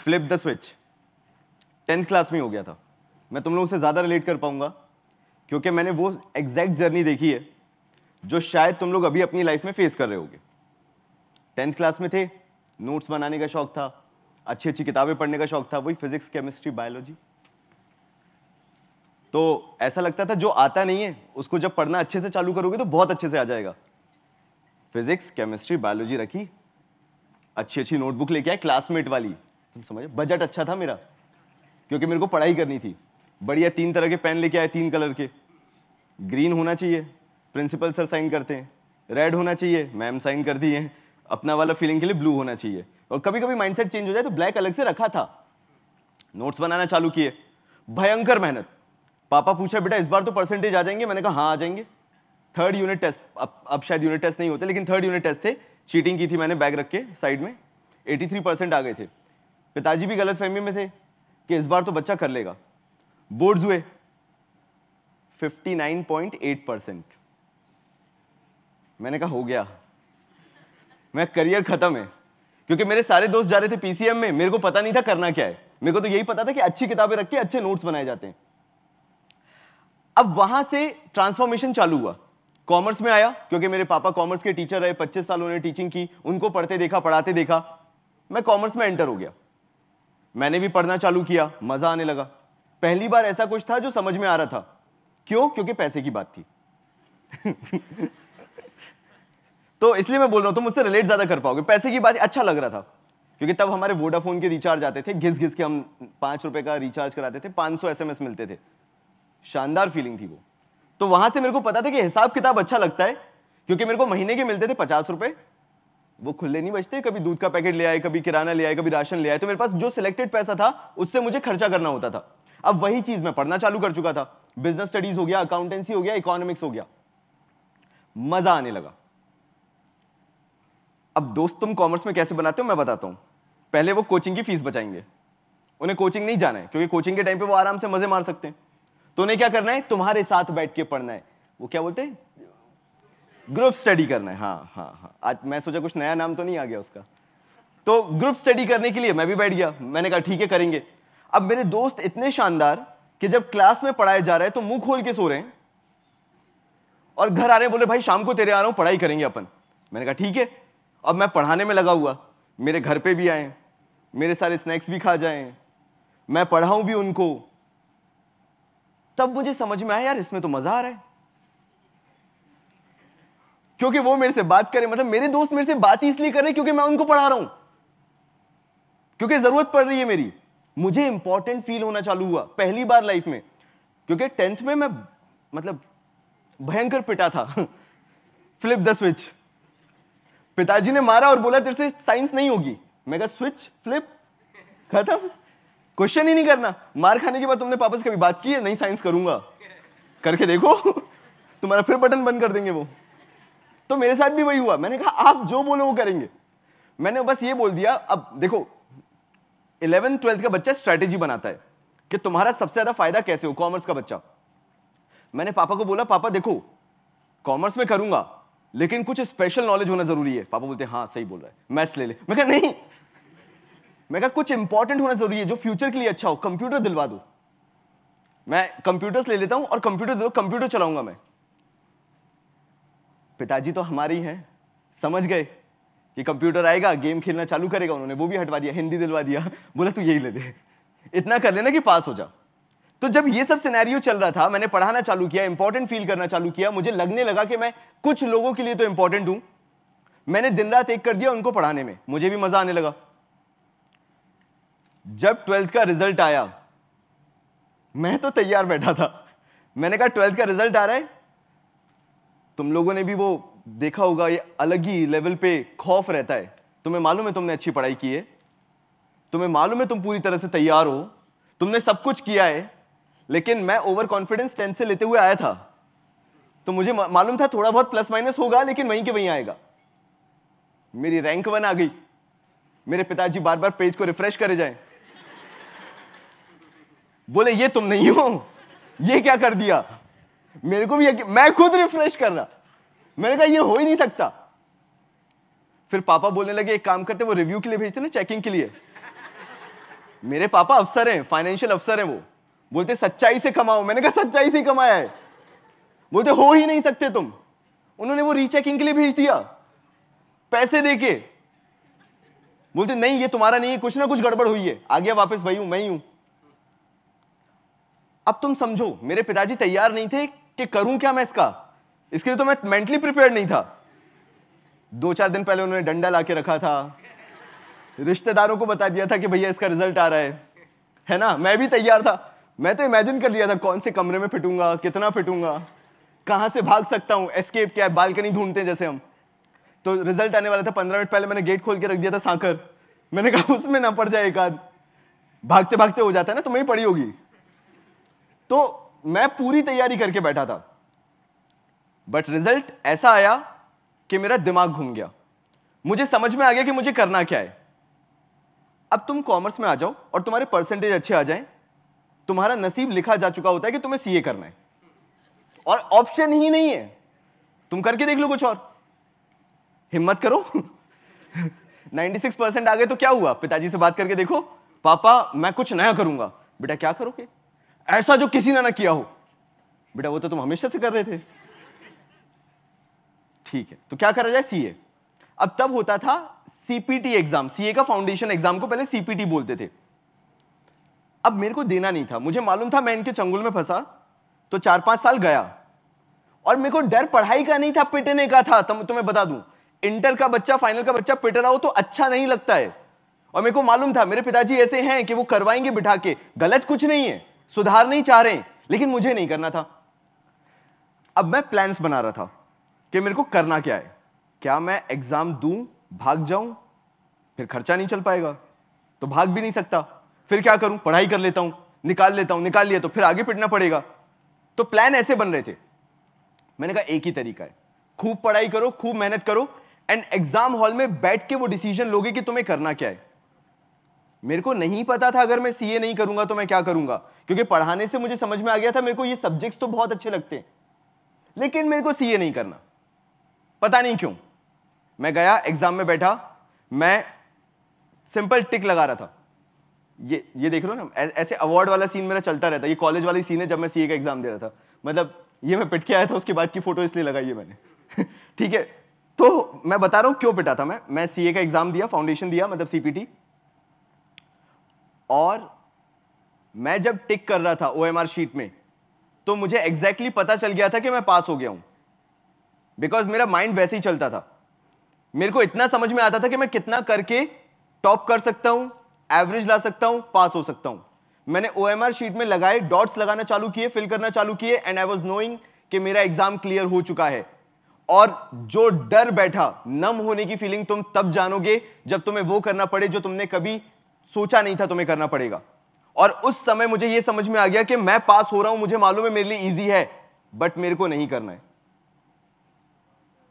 Flip the switch 10th class में हो गया था। मैं तुम लोगों से ज्यादा रिलेट कर पाऊंगा क्योंकि मैंने वो एग्जैक्ट जर्नी देखी है जो शायद तुम लोग अभी अपनी लाइफ में फेस कर रहे होगे। 10th क्लास में थे, नोट्स बनाने का शौक था, अच्छी अच्छी किताबें पढ़ने का शौक था, वही फिजिक्स, केमिस्ट्री, बायोलॉजी। तो ऐसा लगता था जो आता नहीं है उसको जब पढ़ना अच्छे से चालू करोगे तो बहुत अच्छे से आ जाएगा। फिजिक्स, केमिस्ट्री, बायोलॉजी रखी, अच्छी अच्छी नोटबुक लेके आए, क्लासमेट वाली, तुम समझे। बजट अच्छा था मेरा क्योंकि मेरे को पढ़ाई करनी थी। बढ़िया 3 तरह के पेन लेके आए, 3 कलर के। ग्रीन होना चाहिए, प्रिंसिपल सर साइन करते हैं। रेड होना चाहिए, मैम साइन कर दी है। अपना वाला फीलिंग के लिए ब्लू होना चाहिए। और कभी कभी माइंडसेट चेंज हो जाए तो ब्लैक अलग से रखा था। नोट्स बनाना चालू किए, भयंकर मेहनत। पापा पूछा बेटा इस बार तो परसेंटेज आ जाएंगे? मैंने कहा हाँ आ जाएंगे। 3rd यूनिट टेस्ट, अब शायद यूनिट टेस्ट नहीं होते लेकिन 3rd यूनिट टेस्ट थे। चीटिंग की थी मैंने बैग रख के साइड में। 83% आ गए थे। पिताजी भी गलत फहमी में थे कि इस बार तो बच्चा कर लेगा। बोर्ड्स हुए 59.8%। मैंने कहा हो गया, मैं करियर खत्म है। क्योंकि मेरे सारे दोस्त जा रहे थे पीसीएम में, मेरे को पता नहीं था करना क्या है। मेरे को तो यही पता था कि अच्छी किताबें रख के अच्छे नोट्स बनाए जाते हैं। अब वहां से ट्रांसफॉर्मेशन चालू हुआ। कॉमर्स में आया क्योंकि मेरे पापा कॉमर्स के टीचर रहे, 25 साल उन्होंने टीचिंग की, उनको पढ़ते देखा, पढ़ाते देखा। मैं कॉमर्स में एंटर हो गया। मैंने भी पढ़ना चालू किया, मजा आने लगा। पहली बार ऐसा कुछ था जो समझ में आ रहा था। क्यों? क्योंकि पैसे की बात थी। तो इसलिए मैं बोल रहा हूं, तुम मुझसे रिलेट ज्यादा कर पाओगे। पैसे की बात अच्छा लग रहा था क्योंकि तब हमारे वोडाफोन के रिचार्ज आते थे, घिस घिस के हम 5 रुपए का रिचार्ज कराते थे, 500 SMS मिलते थे। शानदार फीलिंग थी वो। तो वहां से मेरे को पता था कि हिसाब किताब अच्छा लगता है क्योंकि मेरे को महीने के मिलते थे 50 रुपए। वो खुले नहीं बचते, कभी दूध का पैकेट ले आए, कभी किराना ले आए, कभी राशन ले आए। तो मेरे पास जो सिलेक्टेड पैसा था उससे मुझे खर्चा करना होता था। अब वही चीज मैं पढ़ना चालू कर चुका था। बिजनेस स्टडीज हो गया, अकाउंटेंसी हो गया, इकोनॉमिक्स हो गया। मजा आने लगा। अब दोस्त तुम कॉमर्स में कैसे बनाते हो मैं बताता हूं। पहले वो कोचिंग की फीस बचाएंगे। उन्हें कोचिंग नहीं जाना है क्योंकि कोचिंग के टाइम पे वो आराम से मजे मार सकते हैं। तो उन्हें क्या करना है? तुम्हारे साथ बैठ के पढ़ना है। वो क्या बोलते हैं? ग्रुप स्टडी करना है। हाँ हाँ हाँ, आज मैं सोचा कुछ नया नाम तो नहीं आ गया उसका। तो ग्रुप स्टडी करने के लिए मैं भी बैठ गया। मैंने कहा ठीक है करेंगे। अब मेरे दोस्त इतने शानदार कि जब क्लास में पढ़ाया जा रहा है तो मुंह खोल के सो रहे हैं और घर आ रहे हैं, बोले भाई शाम को तेरे आ रहा हूं, पढ़ाई करेंगे अपन। मैंने कहा ठीक है। अब मैं पढ़ाने में लगा हुआ, मेरे घर पे भी आए, मेरे सारे स्नैक्स भी खा जाए, मैं पढ़ाऊं भी उनको। तब मुझे समझ में आया यार इसमें तो मजा आ रहा है क्योंकि वो मेरे से बात करे। मतलब मेरे दोस्त मेरे से बात ही इसलिए कर रहे हैं क्योंकि मैं उनको पढ़ा रहा हूं, क्योंकि जरूरत पड़ रही है मेरी। मुझे इंपॉर्टेंट फील होना चालू हुआ पहली बार लाइफ में। क्योंकि 10th में मैं मतलब भयंकर पिटा था। Flip the switch. पिताजी ने मारा और बोला तेरे से साइंस नहीं होगी। मैं कहा स्विच फ्लिप खत्म, क्वेश्चन ही नहीं करना। मार खाने के बाद तुमने पापा से कभी बात की है? नहीं साइंस करूंगा। करके देखो तुम्हारा फिर बटन बंद कर देंगे वो। तो मेरे साथ भी वही हुआ। मैंने कहा आप जो बोलो वो करेंगे। मैंने बस ये बोल दिया। अब देखो 11th 12th का बच्चा स्ट्रेटेजी बनाता है कि तुम्हारा सबसे ज्यादा फायदा कैसे हो। कॉमर्स का बच्चा, मैंने पापा को बोला पापा देखो कॉमर्स में करूंगा लेकिन कुछ स्पेशल नॉलेज होना जरूरी है। पापा बोलते हैं हाँ सही बोल रहा है, मैथ्स ले ले। मैं कहा नहीं, मैं कहा कुछ इंपॉर्टेंट होना जरूरी है जो फ्यूचर के लिए अच्छा हो। कंप्यूटर दिलवा दो, मैं कंप्यूटर्स ले लेता हूं और कंप्यूटर चलाऊंगा मैं। पिताजी तो हमारे ही हैं, समझ गए कि कंप्यूटर आएगा गेम खेलना चालू करेगा। उन्होंने वो भी हटवा दिया, हिंदी दिलवा दिया। बोला तू यही ले ले, इतना कर लेना कि पास हो जा। तो जब ये सब सिनेरियो चल रहा था, मैंने पढ़ाना चालू किया, इंपॉर्टेंट फील करना चालू किया। मुझे लगने लगा कि मैं कुछ लोगों के लिए तो इंपॉर्टेंट हूं। मैंने दिन रात एक कर दिया उनको पढ़ाने में। मुझे भी मजा आने लगा। जब 12th का रिजल्ट आया मैं तो तैयार बैठा था। मैंने कहा 12th का रिजल्ट आ रहा है। तुम लोगों ने भी वो देखा होगा, ये अलग ही लेवल पे खौफ रहता है। तुम्हें मालूम है तुमने अच्छी पढ़ाई की है, तुम्हें मालूम है तुम पूरी तरह से तैयार हो, तुमने सब कुछ किया है। लेकिन मैं ओवर कॉन्फिडेंस 10 से लेते हुए आया था तो मुझे मालूम था थोड़ा बहुत प्लस माइनस होगा लेकिन वहीं के वहीं आएगा। मेरी रैंक 1 आ गई। मेरे पिताजी बार बार पेज को रिफ्रेश करे जाए, बोले ये तुम नहीं हो, ये क्या कर दिया। मेरे को भी मैं खुद रिफ्रेश कर रहा। मैंने कहा ये हो ही नहीं सकता। फिर पापा बोलने लगे एक काम करते, वो रिव्यू के लिए भेजते ना, चेकिंग के लिए। मेरे पापा अफसर हैं, फाइनेंशियल अफसर हैं। वो बोलते सच्चाई से कमाओ। मैंने कहा सच्चाई से कमाया है। बोलते हो ही नहीं सकते तुम। उन्होंने वो रीचेकिंग के लिए भेज दिया पैसे देके। बोलते नहीं ये तुम्हारा नहीं है, कुछ ना कुछ गड़बड़ हुई है। आ गया वापस, वही हूं, मैं ही हूं। अब तुम समझो, मेरे पिताजी तैयार नहीं थे कि करूं क्या मैं इसके लिए तो मैं मेंटली प्रिपेयर्ड नहीं था। 2-4 दिन पहले उन्होंने डंडा लाके रखा था, रिश्तेदारों को बता दिया था कि भैया इसका रिजल्ट आ रहा है ना। मैं भी तैयार था। मैं तो इमेजिन कर लिया था कौन से कमरे में पिटूंगा, कितना पिटूंगा, कहां से भाग सकता हूं, एस्केप क्या है, बालकनी ढूंढते हैं जैसे हम। तो रिजल्ट आने वाला था, 15 मिनट पहले मैंने गेट खोल के रख दिया था सांकर। मैंने कहा उसमें ना पड़ जाए एक आध, भागते भागते हो जाता है ना, तुम्हें ही पड़ी होगी। तो मैं पूरी तैयारी करके बैठा था, बट रिजल्ट ऐसा आया कि मेरा दिमाग घूम गया। मुझे समझ में आ गया कि मुझे करना क्या है। अब तुम कॉमर्स में आ जाओ और तुम्हारे परसेंटेज अच्छे आ जाएं, तुम्हारा नसीब लिखा जा चुका होता है कि तुम्हें सीए करना है और ऑप्शन ही नहीं है। तुम करके देख लो कुछ और, हिम्मत करो। 96% आ गए तो क्या हुआ? पिताजी से बात करके देखो, पापा मैं कुछ नया करूंगा। बेटा क्या करोगे? ऐसा जो किसी ने ना किया हो। बेटा वो तो तुम हमेशा से कर रहे थे। ठीक है, तो क्या करा जाए? सीए। अब तब होता था सीपीटी एग्जाम, सीए का फाउंडेशन एग्जाम को पहले सीपीटी बोलते थे। अब मेरे को देना नहीं था, मुझे मालूम था मैं इनके चंगुल में फंसा तो 4-5 साल गया। और मेरे को डर पढ़ाई का नहीं था, पिटने का था। तुम्हें बता दूं, इंटर का बच्चा, फाइनल का बच्चा पिट रहा हो तो अच्छा नहीं लगता है। और मेरे को मालूम था मेरे पिताजी ऐसे हैं कि वो करवाएंगे बिठा के, गलत कुछ नहीं है, सुधार नहीं चाह रहे हैं, लेकिन मुझे नहीं करना था। अब मैं प्लान्स बना रहा था कि मेरे को करना क्या है। क्या मैं एग्जाम दूं, भाग जाऊं, फिर खर्चा नहीं चल पाएगा तो भाग भी नहीं सकता। फिर क्या करूं? पढ़ाई कर लेता हूं, निकाल लेता हूं, निकाल लिया तो फिर आगे पिटना पड़ेगा। तो प्लान ऐसे बन रहे थे। मैंने कहा एक ही तरीका है, खूब पढ़ाई करो, खूब मेहनत करो, एंड एग्जाम हॉल में बैठ के वो डिसीजन लोगे कि तुम्हें करना क्या है। मेरे को नहीं पता था अगर मैं सीए नहीं करूंगा तो मैं क्या करूंगा, क्योंकि पढ़ाने से मुझे समझ में आ गया था मेरे को ये सब्जेक्ट्स तो बहुत अच्छे लगते हैं, लेकिन मेरे को सीए नहीं करना। पता नहीं क्यों। मैं गया, एग्जाम में बैठा, मैं सिंपल टिक लगा रहा था। ये देख रहे हो ना, ऐसे अवार्ड वाला सीन मेरा चलता रहता है। ये कॉलेज वाली सीन है जब मैं सीए का एग्जाम दे रहा था। मतलब ये मैं पिट के आया था, उसके बाद की फोटो इसलिए लगाई है मैंने। ठीक है, तो मैं बता रहा हूं क्यों पिटा था। मैं सीए का एग्जाम दिया, फाउंडेशन दिया, मतलब सीपीटी। और मैं जब टिक कर रहा था ओएमआर शीट में, तो मुझे एग्जैक्टली पता चल गया था कि मैं पास हो गया हूं, बिकॉज मेरा माइंड वैसे ही चलता था। मेरे को इतना समझ में आता था कि मैं कितना करके टॉप कर सकता हूं, एवरेज ला सकता हूं, पास हो सकता हूं। मैंने ओएमआर शीट में लगाए, डॉट्स लगाना चालू किए, फिल करना चालू किए, एंड आई वाज नोइंग कि मेरा एग्जाम क्लियर हो चुका है। और जो डर बैठा, नम होने की फीलिंग तुम तब जानोगे जब तुम्हें वो करना पड़े जो तुमने कभी सोचा नहीं था तुम्हें करना पड़ेगा। और उस समय मुझे यह समझ में आ गया कि मैं पास हो रहा हूं, मुझे मालूम है मेरे लिए इजी है, बट मेरे को नहीं करना है।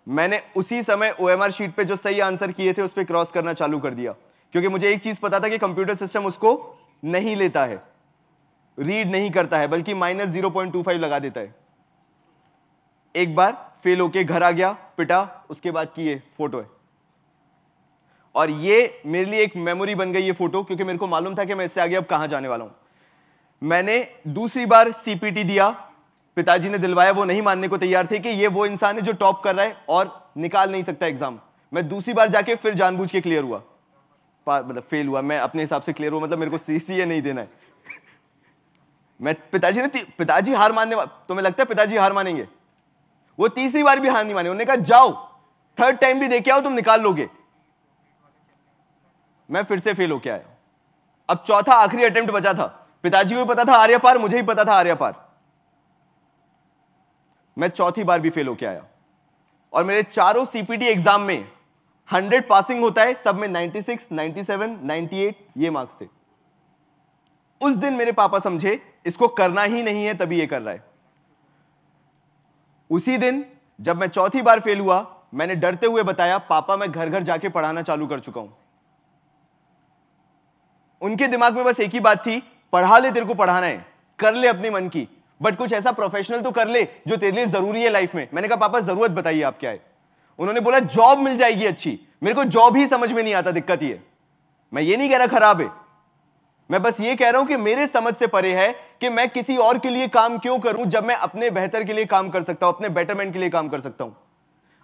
मैंने उसी समय ओएमआर शीट पे जो सही आंसर किए थे उस पर क्रॉस करना चालू कर दिया, क्योंकि मुझे एक चीज पता था कि कंप्यूटर सिस्टम उसको नहीं लेता है, रीड नहीं करता है, बल्कि -0.25 लगा देता है। एक बार फेल होके घर आ गया, पिटा, उसके बाद की ये फोटो है। और ये मेरे लिए एक मेमोरी बन गई ये फोटो, क्योंकि मेरे को मालूम था कि मैं इससे आगे अब कहां जाने वाला हूं। मैंने दूसरी बार सीपीटी दिया, पिताजी ने दिलवाया, वो नहीं मानने को तैयार थे कि ये वो इंसान है जो टॉप कर रहा है और निकाल नहीं सकता एग्जाम। मैं दूसरी बार जाके फिर जानबूझ के क्लियर हुआ, मतलब फेल हुआ, मैं अपने हिसाब से क्लियर हुआ, मतलब मेरे को सीए नहीं देना है। मैं पिताजी हार मानने, तुम्हें लगता है पिताजी हार मानेंगे? वो तीसरी बार भी हार नहीं माने। उन्होंने कहा जाओ, थर्ड टाइम भी देके आओ, तुम निकाल लोगे। मैं फिर से फेल होके आया। अब चौथा आखिरी अटेम्प्ट बचा था। पिताजी को भी पता था आर्या पार, मुझे भी पता था आर्या पार। मैं चौथी बार भी फेल होके आया और मेरे चारों सीपीटी एग्जाम में 100 पासिंग होता है, सब में 96, 97, 98 ये मार्क्स थे। उस दिन मेरे पापा समझे इसको करना ही नहीं है, तभी ये कर रहा है। उसी दिन जब मैं चौथी बार फेल हुआ, मैंने डरते हुए बताया, पापा मैं घर घर जाके पढ़ाना चालू कर चुका हूं। उनके दिमाग में बस एक ही बात थी, पढ़ा ले, तेरे को पढ़ाना है, कर ले अपने मन की, बट कुछ ऐसा प्रोफेशनल तो कर ले जो तेरे लिए जरूरी है लाइफ में। मैंने कहा पापा जरूरत बताइए आप क्या है। उन्होंने बोला जॉब मिल जाएगी अच्छी। मेरे को जॉब ही समझ में नहीं आता, दिक्कत ही है। मैं ये नहीं कह रहा खराब है, मैं बस ये कह रहा हूं कि मेरे समझ से परे है कि मैं किसी और के लिए काम क्यों करूं जब मैं अपने बेहतर के लिए काम कर सकता हूं, अपने बेटरमेंट के लिए काम कर सकता हूं,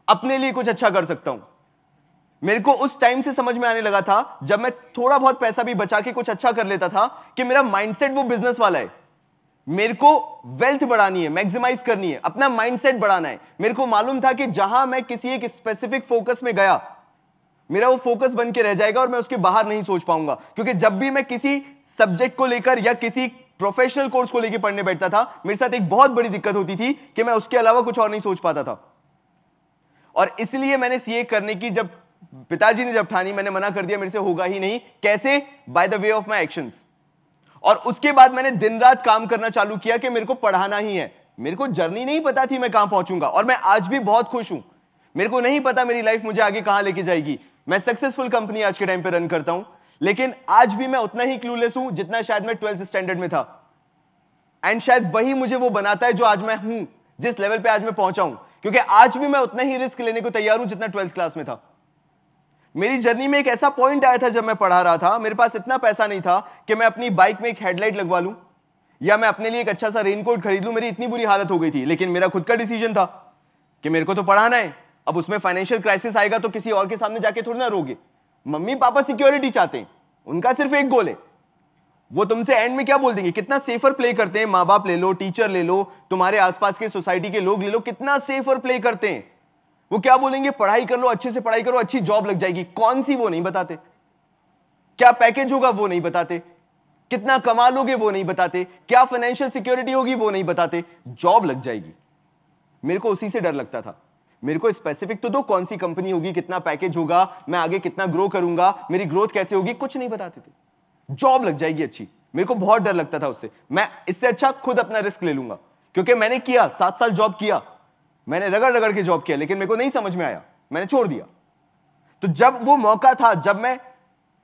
अपने लिए कुछ अच्छा कर सकता हूं। मेरे को उस टाइम से समझ में आने लगा था जब मैं थोड़ा बहुत पैसा भी बचा के कुछ अच्छा कर लेता था कि मेरा माइंडसेट वो बिजनेस वाला है। मेरे को वेल्थ बढ़ानी है, मैक्सिमाइज करनी है, अपना माइंडसेट बढ़ाना है। मेरे को मालूम था कि जहां मैं किसी एक स्पेसिफिक फोकस में गया, मेरा वो फोकस बन के रह जाएगा और मैं उसके बाहर नहीं सोच पाऊंगा। क्योंकि जब भी मैं किसी सब्जेक्ट को लेकर या किसी प्रोफेशनल कोर्स को लेकर पढ़ने बैठता था, मेरे साथ एक बहुत बड़ी दिक्कत होती थी कि मैं उसके अलावा कुछ और नहीं सोच पाता था। और इसलिए मैंने सीए करने की जब पिताजी ने जब ठानी, मैंने मना कर दिया, मेरे से होगा ही नहीं। कैसे? By the way of my actions. और उसके बाद मैंने दिन रात काम करना चालू किया कि मेरे को पढ़ाना ही है। मेरे को जर्नी नहीं पता थी मैं कहां पहुंचूंगा, और मैं आज भी बहुत खुश हूं। मेरे को नहीं पता मेरी लाइफ मुझे आगे कहां लेके जाएगी। मैं सक्सेसफुल कंपनी आज के टाइम पे रन करता हूं, लेकिन आज भी मैं उतना ही क्लूलेस हूं जितना शायद मैं 12th स्टैंडर्ड में था। एंड शायद वही मुझे वो बनाता है जो आज मैं हूं, जिस लेवल पे आज मैं पहुंचा हूं। क्योंकि आज भी मैं उतना ही रिस्क लेने को तैयार हूं जितना 12th क्लास में था। मेरी जर्नी में एक ऐसा पॉइंट आया था जब मैं पढ़ा रहा था, मेरे पास इतना पैसा नहीं था कि मैं अपनी बाइक में एक हेडलाइट लगवा लूं या मैं अपने लिए एक अच्छा सा रेनकोट खरीद लूं। मेरी इतनी बुरी हालत हो गई थी, लेकिन मेरा खुद का डिसीजन था कि मेरे को तो पढ़ाना है। अब उसमें फाइनेंशियल क्राइसिस आएगा तो किसी और के सामने जाके थोड़ी ना रोगे। मम्मी पापा सिक्योरिटी चाहते हैं, उनका सिर्फ एक गोल है। वो तुमसे एंड में क्या बोल देंगे? कितना सेफर प्ले करते हैं, माँ बाप ले लो, टीचर ले लो, तुम्हारे आसपास के सोसाइटी के लोग ले लो, कितना सेफर प्ले करते हैं। वो क्या बोलेंगे? पढ़ाई कर लो, अच्छे से पढ़ाई करो, अच्छी जॉब लग जाएगी। कौन सी? वो नहीं बताते। क्या पैकेज होगा? वो नहीं बताते। कितना कमा लोगे? वो नहीं बताते। क्या फाइनेंशियल सिक्योरिटी होगी? वो नहीं बताते। जॉब लग जाएगी। मेरे को उसी से डर लगता था। मेरे को स्पेसिफिक तो दो, कौन सी कंपनी होगी, कितना पैकेज होगा, मैं आगे कितना ग्रो करूंगा, मेरी ग्रोथ कैसे होगी, कुछ नहीं बताते थे। जॉब लग जाएगी अच्छी। मेरे को बहुत डर लगता था उससे। मैं इससे अच्छा खुद अपना रिस्क ले लूंगा। क्योंकि मैंने किया, 7 साल जॉब किया, मैंने रगड़ रगड़ के जॉब किया, लेकिन मेरे को नहीं समझ में आया, मैंने छोड़ दिया। तो जब वो मौका था, जब मैं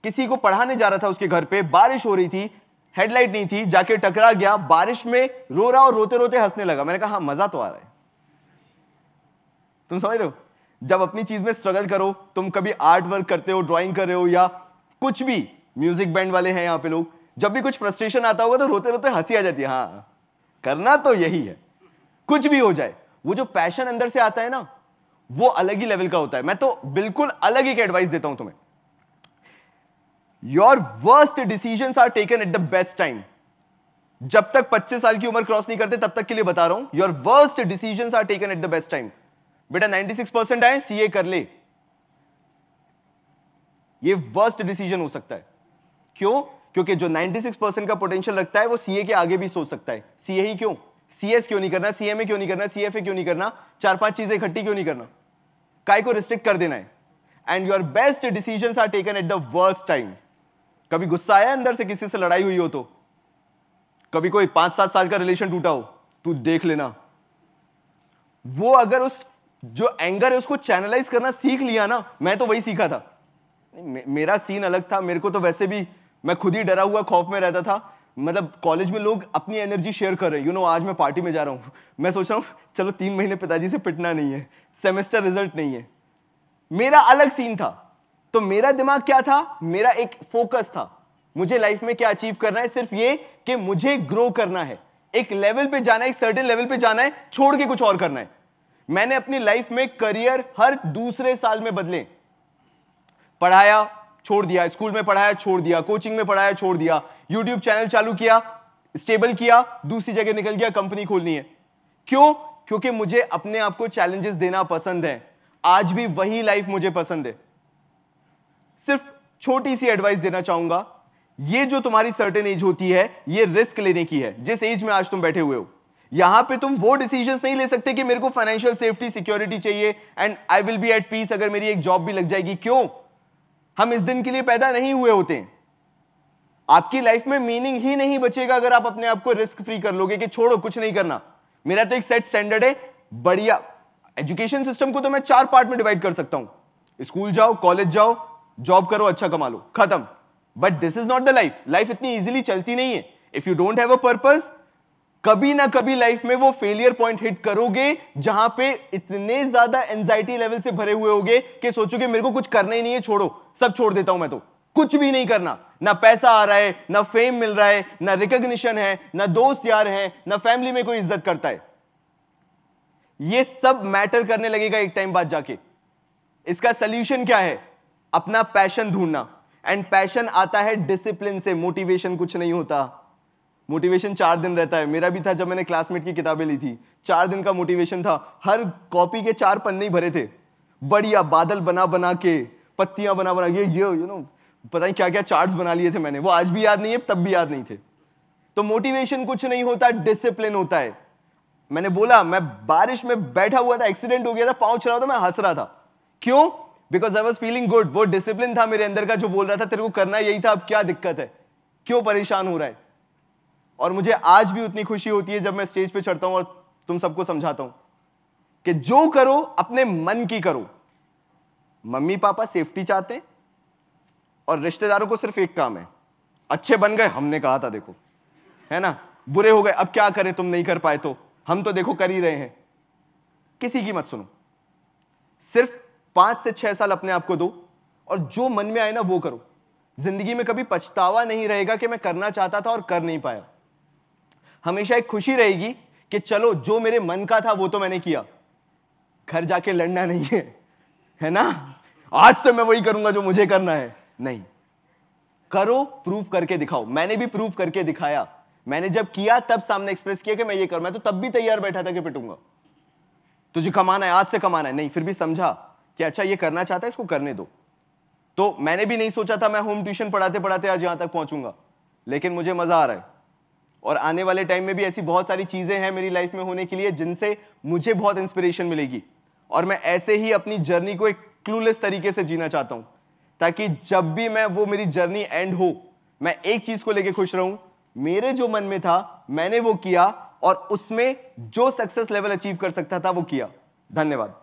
किसी को पढ़ाने जा रहा था उसके घर पे, बारिश हो रही थी, हेडलाइट नहीं थी, जाके टकरा गया, बारिश में रो रहा और रोते रोते हंसने लगा। मैंने कहा हाँ, मजा तो आ रहा है। तुम समझ रहे हो? जब अपनी चीज में स्ट्रगल करो, तुम कभी आर्ट वर्क करते हो, ड्राइंग कर रहे हो या कुछ भी, म्यूजिक बैंड वाले हैं यहाँ पे लोग, जब भी कुछ फ्रस्ट्रेशन आता होगा तो रोते रोते हंसी आ जाती है। हाँ, करना तो यही है, कुछ भी हो जाए। वो जो पैशन अंदर से आता है ना, वो अलग ही लेवल का होता है। मैं तो बिल्कुल अलग एक एडवाइस देता हूं तुम्हें। Your worst decisions are taken at the best time. जब तक 25 साल की उम्र क्रॉस नहीं करते तब तक के लिए बता रहा हूं, your worst decisions are taken at the best time. बेटा 96% आए, सीए कर ले, ये वर्स्ट डिसीजन हो सकता है। क्यों? क्योंकि जो 96% का पोटेंशियल रखता है वो सीए के आगे भी सोच सकता है। सीए ही क्यों? सीएस क्यों नहीं करना? सीएमए क्यों नहीं करना? सीएफए क्यों नहीं करना? 4-5 चीजें इकट्ठी क्यों नहीं करना? काय को रिस्ट्रिक्ट कर देना है? And your best decisions are taken at the worst time. कभी गुस्सा आया अंदर से, किसी से लड़ाई हुई हो तो? कभी कोई 5-7 साल का रिलेशन टूटा हो? तू देख लेना, वो अगर उस जो एंगर है उसको चैनलाइज करना सीख लिया ना, मैं तो वही सीखा था। मेरा सीन अलग था। मेरे को तो वैसे भी मैं खुद ही डरा हुआ खौफ में रहता था। मतलब कॉलेज में लोग अपनी एनर्जी शेयर कर रहे हैं, आज मैं पार्टी में जा रहा हूं, मैं सोच रहा हूं चलो 3 महीने पिताजी से पिटना नहीं है, सेमेस्टर रिजल्ट नहीं है। मेरा अलग सीन था। तो मेरा दिमाग क्या था? मेरा एक फोकस था, मुझे लाइफ में क्या अचीव करना है, सिर्फ ये कि मुझे ग्रो करना है, एक लेवल पे जाना है, एक सर्टेन लेवल पे जाना है, छोड़ के कुछ और करना है। मैंने अपनी लाइफ में करियर हर दूसरे साल में बदले। पढ़ाया, छोड़ दिया, स्कूल में पढ़ाया, छोड़ दिया, कोचिंग में पढ़ाया, छोड़ दिया, यूट्यूब चैनल चालू किया, स्टेबल किया, दूसरी जगह निकल गया, कंपनी खोलनी है। क्यों? क्योंकि मुझे अपने आप को चैलेंजेस देना पसंद है। आज भी वही लाइफ मुझे पसंद है। सिर्फ छोटी सी एडवाइस देना चाहूंगा, ये जो तुम्हारी सर्टेन एज होती है, ये रिस्क लेने की है। जिस एज में आज तुम बैठे हुए हो, यहां पे तुम वो डिसीजंस नहीं ले सकते कि मेरे को फाइनेंशियल सेफ्टी, सिक्योरिटी चाहिए and I will be at peace अगर मेरी एक जॉब भी लग जाएगी। क्यों? हम इस दिन के लिए पैदा नहीं हुए होते हैं। आपकी लाइफ में मीनिंग ही नहीं बचेगा अगर आप अपने आप को रिस्क फ्री कर लोगे कि छोड़ो कुछ नहीं करना। मेरा तो एक सेट स्टैंडर्ड है, बढ़िया। एजुकेशन सिस्टम को तो मैं 4 पार्ट में डिवाइड कर सकता हूं, स्कूल जाओ, कॉलेज जाओ, जॉब करो, अच्छा कमा लो, खत्म। But this is not the life. Life इतनी इजीली चलती नहीं है। If you don't have a purpose, कभी ना कभी लाइफ में वो फेलियर पॉइंट हिट करोगे जहां पे इतने ज्यादा एंजाइटी लेवल से भरे हुए होगे कि सोचोगे मेरे को कुछ करना ही नहीं है, छोड़ो, सब छोड़ देता हूं मैं तो। कुछ भी नहीं करना, ना पैसा आ रहा है, ना फेम मिल रहा है, ना रिकॉग्निशन है, ना दोस्त यार हैं, ना फैमिली में कोई इज्जत करता है, ये सब मैटर करने लगेगा एक टाइम बाद जाके। इसका सॉल्यूशन क्या है? अपना पैशन ढूंढना। एंड पैशन आता है डिसिप्लिन से, मोटिवेशन कुछ नहीं होता। मोटिवेशन 4 दिन रहता है, मेरा भी था जब मैंने क्लासमेट की किताबें ली थी, 4 दिन का मोटिवेशन था। हर कॉपी के 4 पन्ने ही भरे थे, बढ़िया बादल बना बना के, पत्तियां बना बना के, यू नो पता नहीं क्या क्या चार्ट्स बना लिए थे मैंने, वो आज भी याद नहीं है, तब भी याद नहीं थे। तो मोटिवेशन कुछ नहीं होता, डिसिप्लिन होता है। मैंने बोला, मैं बारिश में बैठा हुआ था, एक्सीडेंट हो गया था, पांव चला था, मैं हंस रहा था। क्यों? Because I was feeling good. वो डिसिप्लिन था मेरे अंदर का जो बोल रहा था तेरे को करना यही था, अब क्या दिक्कत है, क्यों परेशान हो रहा है। और मुझे आज भी उतनी खुशी होती है जब मैं स्टेज पे चढ़ता हूं और तुम सबको समझाता हूं कि जो करो अपने मन की करो। मम्मी पापा सेफ्टी चाहते हैं और रिश्तेदारों को सिर्फ एक काम है, अच्छे बन गए, हमने कहा था देखो, है ना, बुरे हो गए, अब क्या करें, तुम नहीं कर पाए तो हम तो देखो कर ही रहे हैं। किसी की मत सुनो, सिर्फ 5 से 6 साल अपने आप को दो और जो मन में आए ना वो करो। जिंदगी में कभी पछतावा नहीं रहेगा कि मैं करना चाहता था और कर नहीं पाया। हमेशा एक खुशी रहेगी कि चलो जो मेरे मन का था वो तो मैंने किया, घर जाके लड़ना नहीं है ना, आज से मैं वही करूंगा जो मुझे करना है। नहीं, करो, प्रूफ करके दिखाओ। मैंने भी प्रूफ करके दिखाया। मैंने जब किया तब सामने एक्सप्रेस किया कि मैं ये कर, मैं तो तब भी तैयार बैठा था कि पिटूंगा, तुझे कमाना है, आज से कमाना है। नहीं, फिर भी समझा कि अच्छा ये करना चाहता है, इसको करने दो। तो मैंने भी नहीं सोचा था मैं होम ट्यूशन पढ़ाते पढ़ाते आज यहां तक पहुंचूंगा, लेकिन मुझे मजा आ रहा है। और आने वाले टाइम में भी ऐसी बहुत सारी चीजें हैं मेरी लाइफ में होने के लिए जिनसे मुझे बहुत इंस्पिरेशन मिलेगी। और मैं ऐसे ही अपनी जर्नी को एक क्लूलेस तरीके से जीना चाहता हूं, ताकि जब भी मैं वो मेरी जर्नी एंड हो, मैं एक चीज को लेके खुश रहूं, मेरे जो मन में था मैंने वो किया और उसमें जो सक्सेस लेवल अचीव कर सकता था वो किया। धन्यवाद।